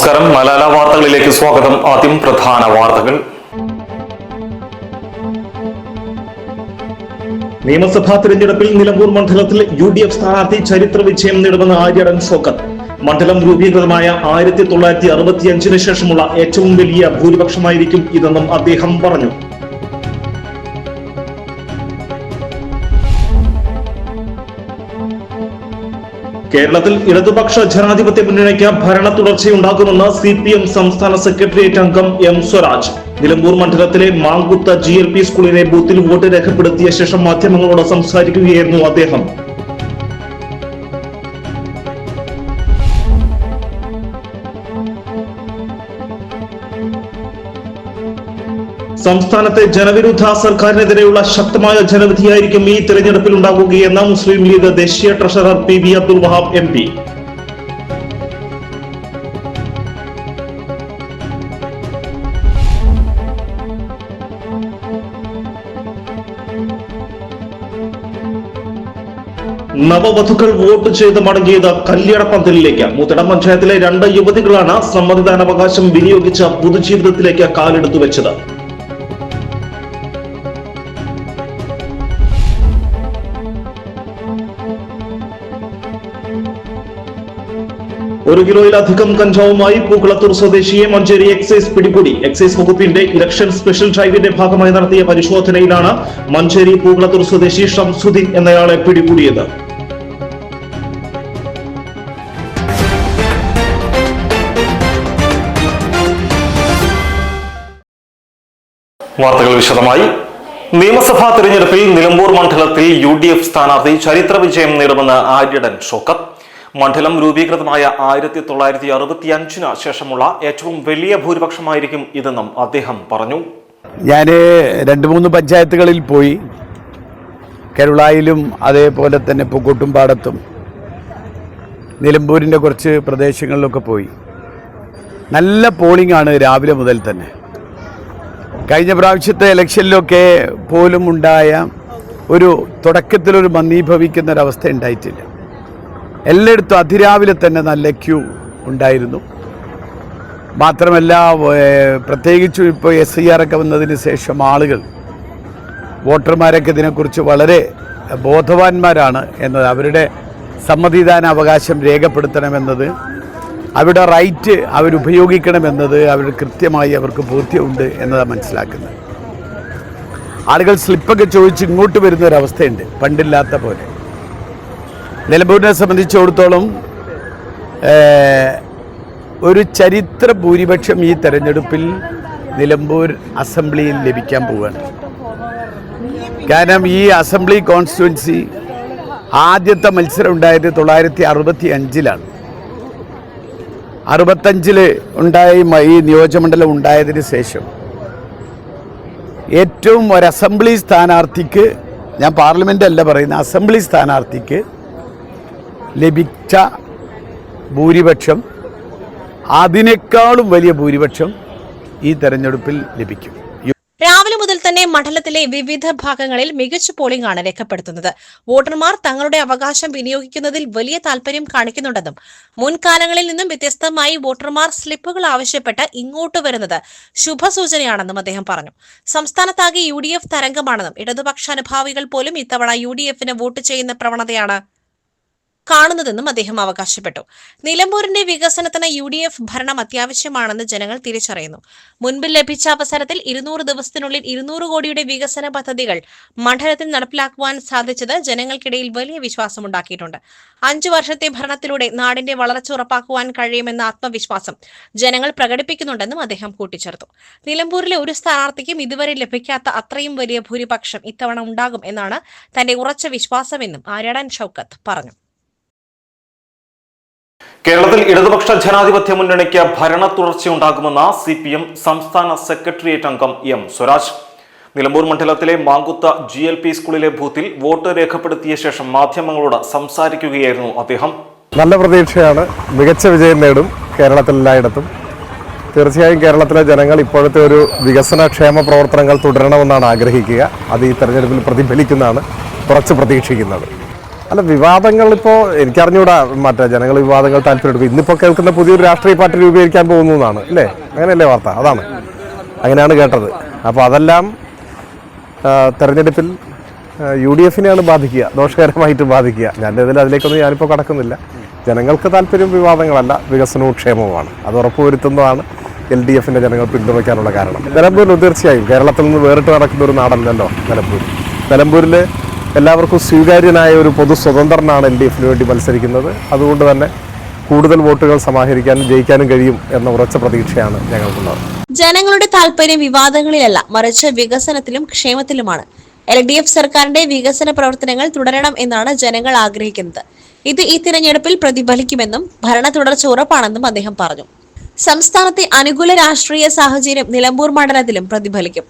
നമസ്കാരം. മലാല വാർത്തകളിലേക്ക് സ്വാഗതം. ആദ്യം പ്രധാന വാർത്തകൾ. നിയമസഭാ തിരഞ്ഞെടുപ്പിൽ നിലമ്പൂർ മണ്ഡലത്തിൽ UDF സ്ഥാനാർത്ഥി ചരിത്ര വിജയം നേടുമെന്ന് ആര്യടൻ ഷൗക്കത്ത്. മണ്ഡലം രൂപീകൃതമായ 1965 ശേഷമുള്ള ഏറ്റവും വലിയ ഭൂരിപക്ഷമായിരിക്കും ഇതെന്നും അദ്ദേഹം പറഞ്ഞു. കേരളത്തിൽ ഇടതുപക്ഷ ജനാധിപത്യ മുന്നണിക്ക് ഭരണ തുടർച്ചയുണ്ടാകുമെന്ന് CPM സംസ്ഥാന സെക്രട്ടേറിയറ്റ് അംഗം M സ്വരാജ്. നിലമ്പൂർ മണ്ഡലത്തിലെ മാങ്കുത്ത് GLP സ്കൂളിലെ ബൂത്തിൽ വോട്ട് രേഖപ്പെടുത്തിയ ശേഷം മാധ്യമങ്ങളോട് സംസാരിക്കുകയായിരുന്നു അദ്ദേഹം. സംസ്ഥാനത്തെ ജനവിരുദ്ധ സർക്കാരിനെതിരെയുള്ള ശക്തമായ ജനവിധിയായിരിക്കും ഈ തെരഞ്ഞെടുപ്പിൽ ഉണ്ടാകുകയെന്ന് മുസ്ലിം ലീഗ് ദേശീയ treasurer PV Abdul Wahab MP. നവവധുക്കൾ വോട്ട് ചെയ്ത് മടങ്ങിയത് കല്യാണപ്പന്തലിലേക്ക്. മുത്തടം പഞ്ചായത്തിലെ 2 യുവതികളാണ് സമ്മതിദാനാവകാശം വിനിയോഗിച്ച പുതുജീവിതത്തിലേക്ക് കാലെടുത്തു വെച്ചത്. ഒരു കിലോയിലധികം കഞ്ചാവുമായി പൂക്കുളത്തൂർ സ്വദേശിയെ മഞ്ചേരി എക്സൈസ് പിടികൂടി. എക്സൈസ് വകുപ്പിന്റെ ഇലക്ഷൻ സ്പെഷ്യൽ ഡ്രൈവിന്റെ ഭാഗമായി നടത്തിയ പരിശോധനയിലാണ് മഞ്ചേരി പൂക്കുളത്തൂർ സ്വദേശി ഷംസുദ്ദീൻ എന്നയാളെ പിടികൂടിയത്. വാർത്തകൾ വിശദമായി. നിയമസഭാ തെരഞ്ഞെടുപ്പിൽ നിലമ്പൂർ മണ്ഡലത്തിൽ UDF സ്ഥാനാർത്ഥി ചരിത്ര വിജയം നേടുമെന്ന് ആര്യടൻ ഷൗക്കത്ത്. മണ്ഡലം രൂപീകൃതമായ 1965 ശേഷമുള്ള ഏറ്റവും വലിയ ഭൂരിപക്ഷമായിരിക്കും ഇതെന്നും അദ്ദേഹം പറഞ്ഞു. ഞാൻ 2-3 പഞ്ചായത്തുകളിൽ പോയി. കരുളായിലും അതേപോലെ തന്നെ പൂക്കോട്ടുംപാടത്തും നിലമ്പൂരിൻ്റെ കുറച്ച് പ്രദേശങ്ങളിലൊക്കെ പോയി. നല്ല പോളിംഗ് ആണ് രാവിലെ മുതൽ തന്നെ. കഴിഞ്ഞ പ്രാവശ്യത്തെ ഇലക്ഷനിലൊക്കെ പോലും ഉണ്ടായ ഒരു തുടക്കത്തിലൊരു മന്ദീഭവിക്കുന്നൊരവസ്ഥ ഉണ്ടായിട്ടില്ല. എല്ലായിടത്തും അതിരാവിലെ തന്നെ നല്ല ക്യൂ ഉണ്ടായിരുന്നു. മാത്രമല്ല പ്രത്യേകിച്ചും ഇപ്പോൾ SIR ഒക്കെ വന്നതിന് ശേഷം ആളുകൾ വോട്ടർമാരൊക്കെ ഇതിനെക്കുറിച്ച് വളരെ ബോധവാന്മാരാണ് എന്നത്, അവരുടെ സമ്മതിദാനാവകാശം രേഖപ്പെടുത്തണമെന്നത്, അവരുടെ റൈറ്റ് അവരുപയോഗിക്കണമെന്നത് അവർ കൃത്യമായി അവർക്ക് ബോധ്യമുണ്ട് എന്നതാണ് മനസ്സിലാക്കുന്നത്. ആളുകൾ സ്ലിപ്പൊക്കെ ചോദിച്ച് ഇങ്ങോട്ട് വരുന്നൊരവസ്ഥയുണ്ട്, പണ്ടില്ലാത്ത പോലെ. നിലമ്പൂരിനെ സംബന്ധിച്ചിടത്തോളം ഒരു ചരിത്ര ഭൂരിപക്ഷം ഈ തെരഞ്ഞെടുപ്പിൽ നിലമ്പൂർ അസംബ്ലിയിൽ ലഭിക്കാൻ പോവുകയാണ്. കാരണം ഈ അസംബ്ലി കോൺസ്റ്റിറ്റ്യുവൻസി ആദ്യത്തെ മത്സരം ഉണ്ടായത് 1965-ലാണ്. 65 ഉണ്ടായി ഈ നിയോജകമണ്ഡലം ഉണ്ടായതിന് ശേഷം ഏറ്റവും ഒരു അസംബ്ലി സ്ഥാനാർത്ഥിക്ക്, ഞാൻ പാർലമെൻ്റ് അല്ല പറയുന്ന, അസംബ്ലി സ്ഥാനാർത്ഥിക്ക് ലഭിച്ച ഭൂരിപക്ഷം അതിനേക്കാളും വലിയ ഭൂരിപക്ഷം ഈ തെരഞ്ഞെടുപ്പിൽ ലഭിക്കും. രാവിലെ മുതൽ തന്നെ മണ്ഡലത്തിലെ വിവിധ ഭാഗങ്ങളിൽ മികച്ച പോളിംഗ് ആണ് രേഖപ്പെടുത്തുന്നത്. വോട്ടർമാർ തങ്ങളുടെ അവകാശം വിനിയോഗിക്കുന്നതിൽ വലിയ താൽപര്യം കാണിക്കുന്നുണ്ടെന്നും മുൻകാലങ്ങളിൽ നിന്നും വ്യത്യസ്തമായി വോട്ടർമാർ സ്ലിപ്പുകൾ ആവശ്യപ്പെട്ട് ഇങ്ങോട്ട് വരുന്നത് ശുഭസൂചനയാണെന്നും അദ്ദേഹം പറഞ്ഞു. സംസ്ഥാനത്താകെ UDF തരംഗമാണെന്നും ഇടതുപക്ഷ അനുഭാവികൾ പോലും ഇത്തവണ UDF-ന് വോട്ട് ചെയ്യുന്ന പ്രവണതയാണ് കാണുന്നതെന്നും അദ്ദേഹം അവകാശപ്പെട്ടു. നിലമ്പൂരിന്റെ വികസനത്തിന് UDF ഭരണം അത്യാവശ്യമാണെന്ന് ജനങ്ങൾ തിരിച്ചറിയുന്നു. മുൻപിൽ ലഭിച്ച അവസരത്തിൽ 200 ദിവസത്തിനുള്ളിൽ 200 കോടിയുടെ വികസന പദ്ധതികൾ മണ്ഡലത്തിൽ നടപ്പിലാക്കുവാൻ സാധിച്ചത് ജനങ്ങൾക്കിടയിൽ വലിയ വിശ്വാസമുണ്ടാക്കിയിട്ടുണ്ട്. 5 വർഷത്തെ ഭരണത്തിലൂടെ നാടിന്റെ വളർച്ച ഉറപ്പാക്കുവാൻ കഴിയുമെന്ന ആത്മവിശ്വാസം ജനങ്ങൾ പ്രകടിപ്പിക്കുന്നുണ്ടെന്നും അദ്ദേഹം കൂട്ടിച്ചേർത്തു. നിലമ്പൂരിലെ ഒരു സ്ഥാനാർത്ഥിക്കും ഇതുവരെ ലഭിക്കാത്ത അത്രയും വലിയ ഭൂരിപക്ഷം ഇത്തവണ ഉണ്ടാകും എന്നാണ് തന്റെ ഉറച്ച വിശ്വാസമെന്നും ആര്യടൻ ഷൗക്കത്ത് പറഞ്ഞു. കേരളത്തിൽ ഇടതുപക്ഷ ജനാധിപത്യ മുന്നണിക്ക് ഭരണ തുടർച്ചയുണ്ടാകുമെന്ന് CPM സംസ്ഥാന സെക്രട്ടേറിയറ്റ് അംഗം M സ്വരാജ്. നിലമ്പൂർ മണ്ഡലത്തിലെ മാങ്കുത്ത് GLP സ്കൂളിലെ ബൂത്തിൽ വോട്ട് രേഖപ്പെടുത്തിയ ശേഷം മാധ്യമങ്ങളോട് സംസാരിക്കുകയായിരുന്നു അദ്ദേഹം. നല്ല പ്രതീക്ഷയാണ്, മികച്ച വിജയം നേടും കേരളത്തിൽ എല്ലായിടത്തും. തീർച്ചയായും കേരളത്തിലെ ജനങ്ങൾ ഇപ്പോഴത്തെ ഒരു വികസനക്ഷേമ പ്രവർത്തനങ്ങൾ തുടരണമെന്നാണ് ആഗ്രഹിക്കുക. അത് ഈ തെരഞ്ഞെടുപ്പിൽ പ്രതിഫലിക്കുന്നതാണ് കുറച്ച് പ്രതീക്ഷിക്കുന്നത്. അല്ല, വിവാദങ്ങൾ ഇപ്പോൾ എനിക്കറിഞ്ഞൂടാ, മറ്റേ ജനങ്ങൾ വിവാദങ്ങൾ താല്പര്യമെടുക്കും. ഇന്നിപ്പോൾ കേൾക്കുന്ന പുതിയൊരു രാഷ്ട്രീയ പാർട്ടി രൂപീകരിക്കാൻ പോകുന്നു എന്നാണ് അല്ലേ? അങ്ങനെയല്ലേ വാർത്ത? അതാണ്, അങ്ങനെയാണ് കേട്ടത്. അപ്പോൾ അതെല്ലാം തെരഞ്ഞെടുപ്പിൽ UDF-നെയാണ് ബാധിക്കുക, ദോഷകരമായിട്ട് ബാധിക്കുക. അതിലേക്കൊന്നും ഞാനിപ്പോൾ കടക്കുന്നില്ല. ജനങ്ങൾക്ക് താല്പര്യം വിവാദങ്ങളല്ല, വികസനവും ക്ഷേമവുമാണ്. അത് ഉറപ്പുവരുത്തുന്നതാണ് LDF-ന്റെ ജനങ്ങൾ പിന്തുണയ്ക്കാനുള്ള കാരണം. നിലമ്പൂരിൽ തീർച്ചയായും കേരളത്തിൽ നിന്ന് വേറിട്ട് നടക്കുന്ന ഒരു നാടല്ലല്ലോ നിലമ്പൂർ. നിലമ്പൂരിൽ എല്ലാവർക്കും സ്വീകാര്യനായ ഒരു പൊതു സ്വതന്ത്രനാണ് LDF-ന് വേണ്ടി മത്സരിക്കുന്നത്. അതുകൊണ്ട് തന്നെ കൂടുതൽ വോട്ടുകൾ സമാഹരിക്കാനും ജയിക്കാനും കഴിയും എന്ന ഉറച്ച പ്രതീക്ഷയാണ് ഞങ്ങൾക്കുള്ളത്. ജനങ്ങളുടെ താല്പര്യം വിവാദങ്ങളിലല്ല, മറിച്ച് വികസനത്തിലും ക്ഷേമത്തിലുമാണ്. LDF സർക്കാരിന്റെ വികസന പ്രവർത്തനങ്ങൾ തുടരണം എന്നാണ് ജനങ്ങൾ ആഗ്രഹിക്കുന്നത്. ഇത് ഈ തിരഞ്ഞെടുപ്പിൽ പ്രതിഫലിക്കുമെന്നും ഭരണ തുടർച്ച ഉറപ്പാണെന്നും അദ്ദേഹം പറഞ്ഞു. സംസ്ഥാനത്തെ അനുകൂല രാഷ്ട്രീയ സാഹചര്യം നിലമ്പൂർ മണ്ഡലത്തിലും പ്രതിഫലിക്കും.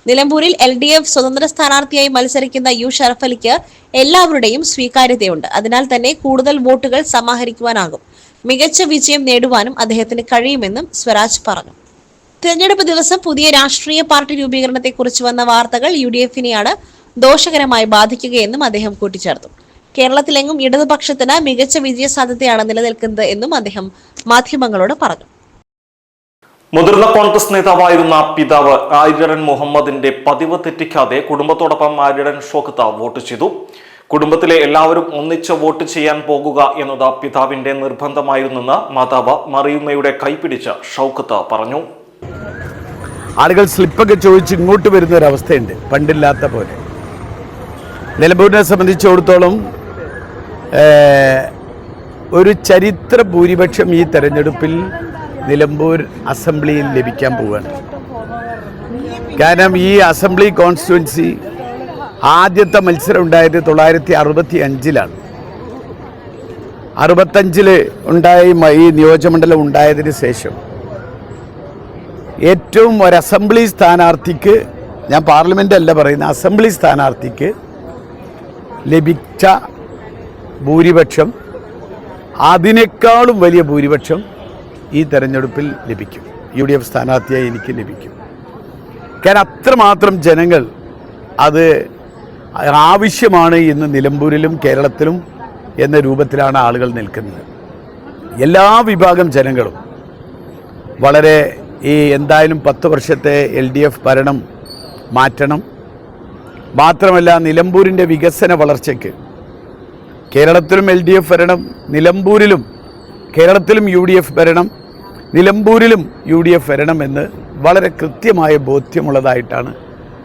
നിലമ്പൂരിൽ LDF സ്വതന്ത്ര സ്ഥാനാർത്ഥിയായി മത്സരിക്കുന്ന U ഷറഫ് അലിക്ക് എല്ലാവരുടെയും സ്വീകാര്യതയുണ്ട്. അതിനാൽ തന്നെ കൂടുതൽ വോട്ടുകൾ സമാഹരിക്കുവാനാകും. മികച്ച വിജയം നേടുവാനും അദ്ദേഹത്തിന് കഴിയുമെന്നും സ്വരാജ് പറഞ്ഞു. തിരഞ്ഞെടുപ്പ് ദിവസം പുതിയ രാഷ്ട്രീയ പാർട്ടി രൂപീകരണത്തെക്കുറിച്ച് വന്ന വാർത്തകൾ UDF-നെയാണ് ദോഷകരമായി ബാധിക്കുകയെന്നും അദ്ദേഹം കൂട്ടിച്ചേർത്തു. കേരളത്തിലെങ്ങും ഇടതുപക്ഷത്തിന് മികച്ച വിജയസാധ്യതയാണ് നിലനിൽക്കുന്നത് എന്നും അദ്ദേഹം മാധ്യമങ്ങളോട് പറഞ്ഞു. മുതിർന്ന കോൺഗ്രസ് നേതാവായിരുന്ന പിതാവ് ആര്യടൻ മുഹമ്മദിന്റെ പതിവ് തെറ്റിക്കാതെ കുടുംബത്തോടൊപ്പം ആര്യടൻ ഷൗക്കത്ത് വോട്ട് ചെയ്തു. കുടുംബത്തിലെ എല്ലാവരും ഒന്നിച്ച് വോട്ട് ചെയ്യാൻ പോകുക എന്നത് പിതാവിന്റെ നിർബന്ധമായിരുന്നെന്ന് മാതാവ് മറിയുമ്മയുടെ കൈപിടിച്ച് ഷൗക്കത്ത് പറഞ്ഞു. ആളുകൾ സ്ലിപ്പൊക്കെ ചോദിച്ച് ഇങ്ങോട്ട് വരുന്ന ഒരു അവസ്ഥയുണ്ട്, പണ്ടില്ലാത്ത പോലെ. നിലമ്പൂരിനെ സംബന്ധിച്ചിടത്തോളം ഒരു ചരിത്ര ഭൂരിപക്ഷം ഈ തെരഞ്ഞെടുപ്പിൽ നിലമ്പൂർ അസംബ്ലിയിൽ ലഭിക്കാൻ പോവുകയാണ്. കാരണം ഈ അസംബ്ലി കോൺസ്റ്റിറ്റ്യുവൻസി ആദ്യത്തെ മത്സരം ഉണ്ടായത് 1965-ലാണ്. 65 ഉണ്ടായ ഈ നിയോജകമണ്ഡലം ഉണ്ടായതിന് ശേഷം ഏറ്റവും ഒരു അസംബ്ലി സ്ഥാനാർത്ഥിക്ക്, ഞാൻ പാർലമെൻ്റ് അല്ല പറയുന്നത്, അസംബ്ലി സ്ഥാനാർത്ഥിക്ക് ലഭിച്ച ഭൂരിപക്ഷം അതിനേക്കാളും വലിയ ഭൂരിപക്ഷം ഈ തെരഞ്ഞെടുപ്പിൽ ലഭിക്കും. UDF സ്ഥാനാർത്ഥിയായി എനിക്ക് ലഭിക്കും. കാരണം അത്രമാത്രം ജനങ്ങൾ അത് ആവശ്യമാണ് ഇന്ന് നിലമ്പൂരിലും കേരളത്തിലും എന്ന രൂപത്തിലാണ് ആളുകൾ നിൽക്കുന്നത്. എല്ലാ വിഭാഗം ജനങ്ങളും വളരെ എന്തായാലും 10 വർഷത്തെ LDF ഭരണം മാറ്റണം. മാത്രമല്ല നിലമ്പൂരിൻ്റെ വികസന വളർച്ചയ്ക്ക് കേരളത്തിലും LDF ഭരണം, നിലമ്പൂരിലും കേരളത്തിലും UDF ഭരണം, നിലമ്പൂരിലും UDF ഭരണം എന്ന് വളരെ കൃത്യമായ ബോധ്യമുള്ളതായിട്ടാണ്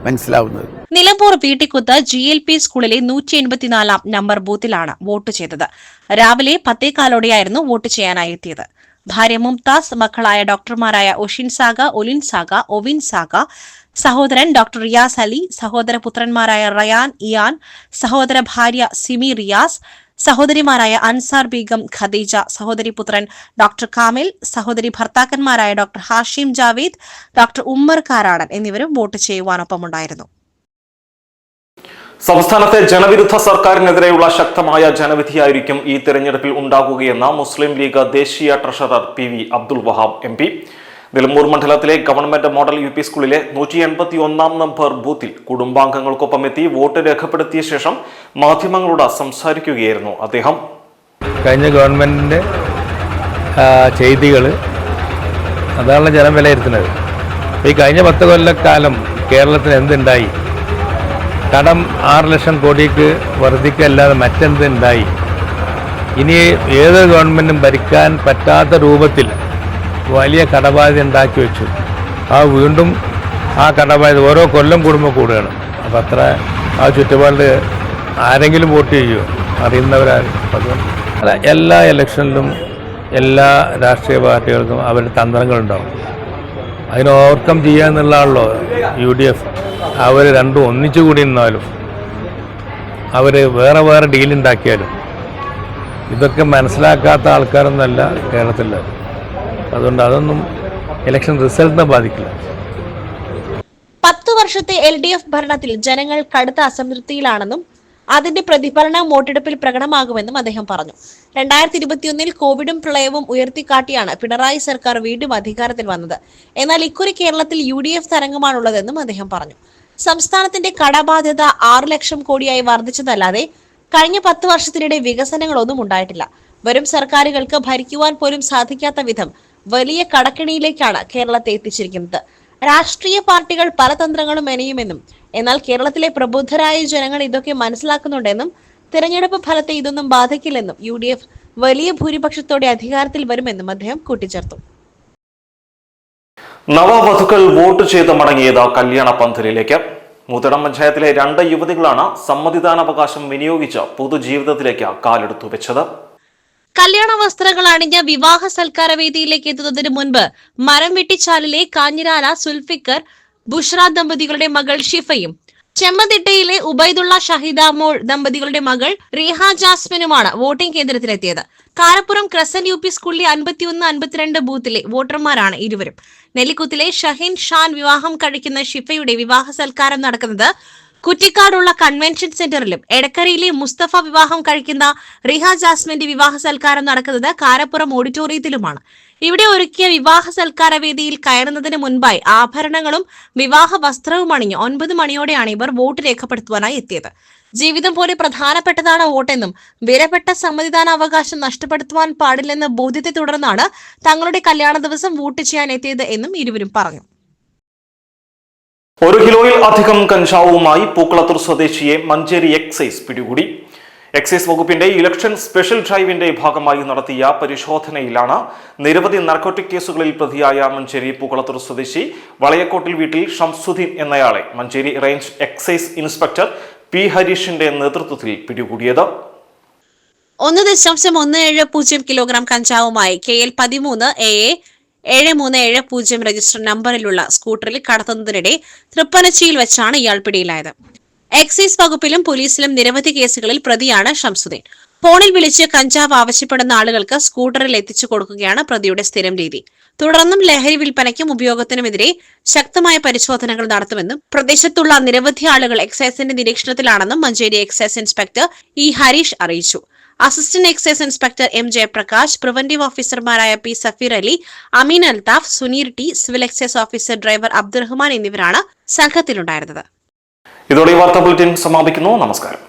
മനസ്സിലാവുന്നത്. നിലമ്പൂർ വീട്ടിക്കുത്ത് GLP സ്കൂളിലെ 184-ാം നമ്പർ ബൂത്തിലാണ് വോട്ട് ചെയ്തത്. രാവിലെ 10:15 വോട്ട് ചെയ്യാനായി എത്തിയത്. ഭാര്യ മുംതാസ്, മക്കളായ ഡോക്ടർമാരായ ഒഷിൻ സാഗ, ഒലിൻ സാഗ, ഒവിൻ സാഗ, സഹോദരൻ ഡോക്ടർ റിയാസ് അലി, സഹോദര പുത്രന്മാരായ റയാൻ, ഇയാൻ, സഹോദര ഭാര്യ സിമി റിയാസ്, സഹോദരിമാരായ അൻസാർ ബീഗം, ഖദീജ, സഹോദരി പുത്രൻ ഡോക്ടർ കാമിൽ, സഹോദരി ഭർത്താക്കന്മാരായ ഡോക്ടർ ഹാഷിം ജാവേദ്, ഡോക്ടർ ഉമ്മർ കാരാടൻ എന്നിവരും വോട്ട് ചെയ്യുവാനൊപ്പമുണ്ടായിരുന്നു. സംസ്ഥാനത്തെ ജനവിരുദ്ധ സർക്കാരിനെതിരെയുള്ള ശക്തമായ ജനവിധിയായിരിക്കും ഈ തെരഞ്ഞെടുപ്പിൽ ഉണ്ടാകുകയെന്ന് മുസ്ലിം ലീഗ് ദേശീയ treasurer PV Abdul Wahab MP. Nilambur മണ്ഡലത്തിലെ ഗവൺമെന്റ് മോഡൽ UP സ്കൂളിലെ 181-ാം നമ്പർ ബൂത്തിൽ കുടുംബാംഗങ്ങൾക്കൊപ്പം എത്തി വോട്ട് രേഖപ്പെടുത്തിയ ശേഷം മാധ്യമങ്ങളോട് സംസാരിക്കുകയായിരുന്നു അദ്ദേഹം. കഴിഞ്ഞ ഗവൺമെന്റിന്റെ ചെയ്തികൾ അതാണ് ജനം വിലയിരുത്തുന്നത്. ഈ കഴിഞ്ഞ 10 കൊല്ലക്കാലം കേരളത്തിൽ എന്തുണ്ടായി? കടം 6 ലക്ഷം കോടിക്ക് വർദ്ധിക്കല്ലാതെ മറ്റെന്തുണ്ടായി? ഇനി ഏതൊരു ഗവൺമെന്റും ഭരിക്കാൻ പറ്റാത്ത രൂപത്തിൽ വലിയ കടബാധ്യത ഉണ്ടാക്കി വെച്ചു. വീണ്ടും ആ കടബാധ്യത ഓരോ കൊല്ലം കൂടുമ്പോൾ കൂടുകയാണ്. അപ്പം അത്ര ആ ചുറ്റുപാടിൽ ആരെങ്കിലും വോട്ട് ചെയ്യുമോ? അറിയുന്നവരാരും. അല്ല, എല്ലാ ഇലക്ഷനിലും എല്ലാ രാഷ്ട്രീയ പാർട്ടികൾക്കും അവരുടെ തന്ത്രങ്ങളുണ്ടാവും. അതിന് ഓവർകം ചെയ്യാന്നുള്ളതാണല്ലോ UDF. അവർ രണ്ടും ഒന്നിച്ചു കൂടി നിന്നാലും അവർ വേറെ വേറെ ഡീലുണ്ടാക്കിയാലും ഇതൊക്കെ മനസ്സിലാക്കാത്ത ആൾക്കാരൊന്നുമല്ല കേരളത്തിൽ. അതുകൊണ്ട് അതൊന്നും ഇലക്ഷൻ റിസൾട്ടിനെ ബാധിക്കില്ല. 10 വർഷത്തെ LDF ഭരണത്തിൽ ജനങ്ങൾ കടുത്ത അസംതൃപ്തിയിലാണെന്നും അതിന്റെ പ്രതിഫലനം വോട്ടെടുപ്പിൽ പ്രകടമാകുമെന്നും അദ്ദേഹം പറഞ്ഞു. 2021 കോവിഡും പ്രളയവും ഉയർത്തിക്കാട്ടിയാണ് പിണറായി സർക്കാർ വീണ്ടും അധികാരത്തിൽ വന്നത്. എന്നാൽ ഇക്കുറി കേരളത്തിൽ UDF തരംഗമാണുള്ളതെന്നും അദ്ദേഹം പറഞ്ഞു. സംസ്ഥാനത്തിന്റെ കടബാധ്യത 6 ലക്ഷം കോടിയായി വർദ്ധിച്ചതല്ലാതെ കഴിഞ്ഞ 10 വർഷത്തിനിടെ വികസനങ്ങളൊന്നും ഉണ്ടായിട്ടില്ല. വരും സർക്കാരുകൾക്ക് ഭരിക്കുവാൻ പോലും സാധിക്കാത്ത വിധം വലിയ കടക്കെണിയിലേക്കാണ് കേരളത്തെ എത്തിച്ചിരിക്കുന്നത്. രാഷ്ട്രീയ പാർട്ടികൾ പല തന്ത്രങ്ങളും മെനയുമെന്നും എന്നാൽ കേരളത്തിലെ പ്രബുദ്ധരായ ജനങ്ങൾ ഇതൊക്കെ മനസ്സിലാക്കുന്നുണ്ടെന്നും തിരഞ്ഞെടുപ്പ് ഫലത്തെ ഇതൊന്നും ബാധിക്കില്ലെന്നും UDF വലിയ ഭൂരിപക്ഷത്തോടെ അധികാരത്തിൽ വരുമെന്നും അദ്ദേഹം കൂട്ടിച്ചേർത്തു. നവവധുക്കൾ വോട്ട് ചെയ്ത് മടങ്ങിയത് കല്യാണ പന്തലിലേക്ക്. മുത്തടം പഞ്ചായത്തിലെ 2 യുവതികളാണ് സമ്മതിദാനാവകാശം വിനിയോഗിച്ച് പൊതുജീവിതത്തിലേക്ക് കാലെടുത്തു വെച്ചത്. കല്യാണ വസ്ത്രങ്ങൾ അണിഞ്ഞ വിവാഹ സൽക്കാര വേദിയിലേക്ക് എത്തുന്നതിന് മുൻപ് മരംവെട്ടിച്ചാലിലെ കാഞ്ഞിരാല സുൽഫിക്കർ ബുഷ്ര ദമ്പതികളുടെ മകൾ ഷിഫയും ചെമ്മതിട്ടയിലെ ഉബൈദുള്ള ഷഹിദ മോൾ ദമ്പതികളുടെ മകൾ റീഹ ജാസ്മിനുമാണ് വോട്ടിംഗ് കേന്ദ്രത്തിലെത്തിയത്. കാരപ്പുറം ക്രസന്റ് UP സ്കൂളിലെ 51-52 ബൂത്തിലെ വോട്ടർമാരാണ് ഇരുവരും. നെല്ലിക്കുത്തിലെ ഷഹീൻ ഷാൻ വിവാഹം കഴിക്കുന്ന ഷിഫയുടെ വിവാഹ സൽക്കാരം നടക്കുന്നത് കുറ്റിക്കാടുള്ള കൺവെൻഷൻ സെന്ററിലും എടക്കരയിലെ മുസ്തഫ വിവാഹം കഴിക്കുന്ന റിഹ ജാസ്മിന്റെ വിവാഹ സൽക്കാരം നടക്കുന്നത് കാരപ്പുറം ഓഡിറ്റോറിയത്തിലുമാണ്. ഇവിടെ ഒരുക്കിയ വിവാഹ സൽക്കാര വേദിയിൽ കയറുന്നതിന് മുൻപായി ആഭരണങ്ങളും വിവാഹ വസ്ത്രവും അണിഞ്ഞ് 9 മണിയോടെയാണ് ഇവർ വോട്ട് രേഖപ്പെടുത്തുവാനായി എത്തിയത്. ജീവിതം പോലെ പ്രധാനപ്പെട്ടതാണ് വോട്ടെന്നും വിലപ്പെട്ട സമ്മതിദാനാവകാശം നഷ്ടപ്പെടുത്തുവാൻ പാടില്ലെന്ന ബോധ്യത്തെ തുടർന്നാണ് തങ്ങളുടെ കല്യാണ ദിവസം വോട്ട് ചെയ്യാൻ എത്തിയത് എന്നും ഇരുവരും പറഞ്ഞു. 1 കിലോയിൽ അധികം കഞ്ചാവുമായി പൂക്കളത്തൂർ സ്വദേശിയെ മഞ്ചേരി എക്സൈസ് പിടികൂടി. എക്സൈസ് വകുപ്പിന്റെ ഇലക്ഷൻ സ്പെഷ്യൽ ഡ്രൈവിന്റെ ഭാഗമായി നടത്തിയ പരിശോധനയിലാണ് നിരവധി നാർക്കോട്ടിക് കേസുകളിൽ പ്രതിയായ മഞ്ചേരി പൂക്കളത്തൂർ സ്വദേശി വളയക്കോട്ടിൽ വീട്ടിൽ ഷംസുദ്ദീൻ എന്നയാളെ Manjeri range excise inspector P. ഹരീഷിന്റെ നേതൃത്വത്തിൽ പിടികൂടിയത്. 1.170 കിലോഗ്രാം കഞ്ചാവുമായി KL 13 AA 7370 രജിസ്റ്റർ നമ്പറിലുള്ള സ്കൂട്ടറിൽ കടത്തുന്നതിനിടെ തൃപ്പനച്ചിയിൽ വെച്ചാണ് ഇയാൾ പിടിയിലായത്. എക്സൈസ് വകുപ്പിലും പോലീസിലും നിരവധി കേസുകളിൽ പ്രതിയാണ് ഷംസുദ്ദീൻ. ഫോണിൽ വിളിച്ച് കഞ്ചാവ് ആവശ്യപ്പെടുന്ന ആളുകൾക്ക് സ്കൂട്ടറിൽ എത്തിച്ചു കൊടുക്കുകയാണ് പ്രതിയുടെ സ്ഥിരം രീതി. തുടർന്നും ലഹരി വിൽപ്പനയ്ക്കും ഉപയോഗത്തിനുമെതിരെ ശക്തമായ പരിശോധനകൾ നടത്തുമെന്നും പ്രദേശത്തുള്ള നിരവധി ആളുകൾ എക്സൈസിന്റെ നിരീക്ഷണത്തിലാണെന്നും Manjeri excise inspector E. Harish അറിയിച്ചു. Assistant excise inspector M. Jayaprakash, preventive ഓഫീസർമാരായ P. Safeer Ali, Ameen Althaf, Suneer T, civil excise officer driver Abdurahman എന്നിവരാണ് സംഘത്തിലുണ്ടായിരുന്നത്. ഇതോടെ വാർത്താ ബുള്ളറ്റിൻ സമാപിക്കുന്നു. നമസ്കാരം.